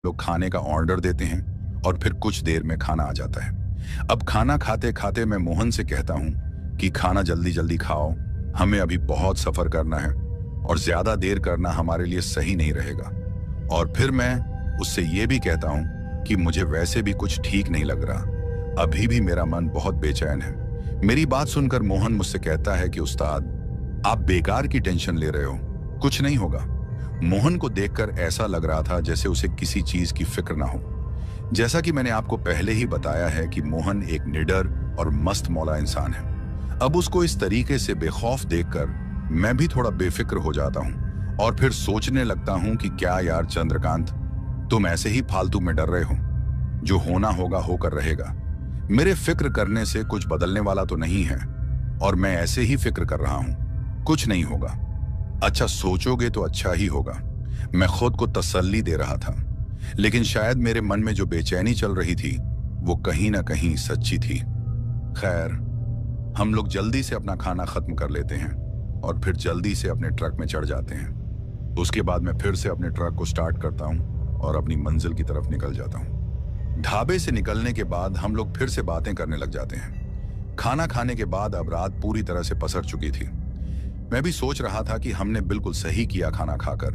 लोग खाने का ऑर्डर देते हैं और फिर कुछ देर में खाना आ जाता है। अब खाना खाते खाते मैं मोहन से कहता हूँ कि खाना जल्दी जल्दी खाओ, हमें अभी बहुत सफर करना है और ज्यादा देर करना हमारे लिए सही नहीं रहेगा। और फिर मैं उससे ये भी कहता हूँ कि मुझे वैसे भी कुछ ठीक नहीं लग रहा, अभी भी मेरा मन बहुत बेचैन है। मेरी बात सुनकर मोहन मुझसे कहता है कि उस्ताद, आप बेकार की टेंशन ले रहे हो, कुछ नहीं होगा। मोहन को देखकर ऐसा लग रहा था जैसे उसे किसी चीज की फिक्र ना हो। जैसा कि मैंने आपको पहले ही बताया है कि मोहन एक निडर और मस्त मौला इंसान है। अब उसको इस तरीके से बेखौफ देखकर मैं भी थोड़ा बेफिक्र हो जाता हूँ और फिर सोचने लगता हूँ कि क्या यार चंद्रकांत, तुम ऐसे ही फालतू में डर रहे हो, जो होना होगा होकर रहेगा। मेरे फिक्र करने से कुछ बदलने वाला तो नहीं है और मैं ऐसे ही फिक्र कर रहा हूं, कुछ नहीं होगा। अच्छा सोचोगे तो अच्छा ही होगा, मैं खुद को तसल्ली दे रहा था। लेकिन शायद मेरे मन में जो बेचैनी चल रही थी वो कहीं ना कहीं सच्ची थी। खैर, हम लोग जल्दी से अपना खाना खत्म कर लेते हैं और फिर जल्दी से अपने ट्रक में चढ़ जाते हैं। उसके बाद मैं फिर से अपने ट्रक को स्टार्ट करता हूं और अपनी मंजिल की तरफ निकल जाता हूं। ढाबे से निकलने के बाद हम लोग फिर से बातें करने लग जाते हैं। खाना खाने के बाद अब रात पूरी तरह से पसर चुकी थी। मैं भी सोच रहा था कि हमने बिल्कुल सही किया खाना खाकर,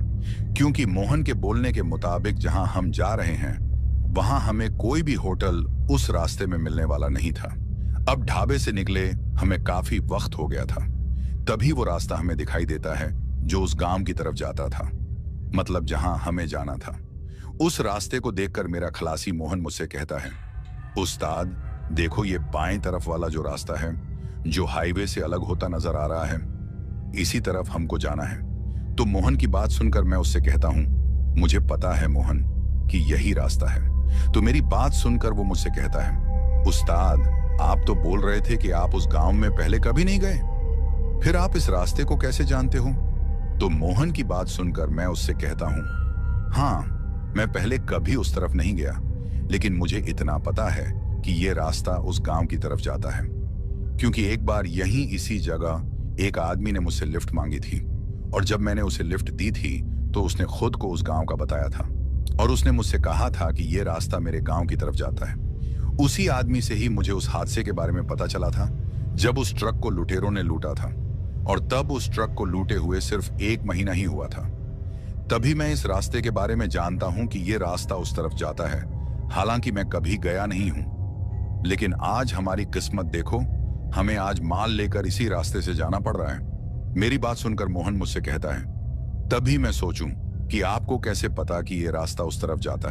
क्योंकि मोहन के बोलने के मुताबिक जहां हम जा रहे हैं वहां हमें कोई भी होटल उस रास्ते में मिलने वाला नहीं था। अब ढाबे से निकले हमें काफी वक्त हो गया था। तभी वो रास्ता हमें दिखाई देता है जो उस गांव की तरफ जाता था, मतलब जहां हमें जाना था। उस रास्ते को देखकर मेरा खलासी मोहन मुझसे कहता है, उस्ताद देखो, ये बाएं तरफ वाला जो रास्ता है जो हाईवे से अलग होता नजर आ रहा है, इसी तरफ हमको जाना है। तो मोहन की बात सुनकर मैं उससे कहता हूं, मुझे पता है मोहन कि यही रास्ता है। तो मेरी बात सुनकर वो मुझसे कहता है, उस्ताद आप तो बोल रहे थे कि आप उस गांव में पहले कभी नहीं गए, फिर आप इस रास्ते को कैसे जानते हो? तो मोहन की बात सुनकर मैं उससे कहता हूं, हाँ मैं पहले कभी उस तरफ नहीं गया, लेकिन मुझे इतना पता है कि ये रास्ता उस गांव की तरफ जाता है, क्योंकि एक बार यहीं इसी जगह एक आदमी ने मुझसे लिफ्ट मांगी थी और जब मैंने उसे लिफ्ट दी थी तो उसने खुद को उस गांव का बताया था और उसने मुझसे कहा था कि ये रास्ता मेरे गांव की तरफ जाता है। उसी आदमी से ही मुझे उस हादसे के बारे में पता चला था जब उस ट्रक को लुटेरों ने लूटा था, और तब उस ट्रक को लूटे हुए सिर्फ 1 महीना ही हुआ था। तभी मैं इस रास्ते के बारे में जानता हूं कि ये रास्ता उस तरफ जाता है, हालांकि मैं कभी गया नहीं हूं। लेकिन आज हमारी किस्मत देखो, हमें आज माल लेकर इसी रास्ते से जाना पड़ रहा है। मेरी बात सुनकर मोहन मुझसे कहता है, तभी मैं सोचूं कि आपको कैसे पता कि ये रास्ता उस तरफ जाता है।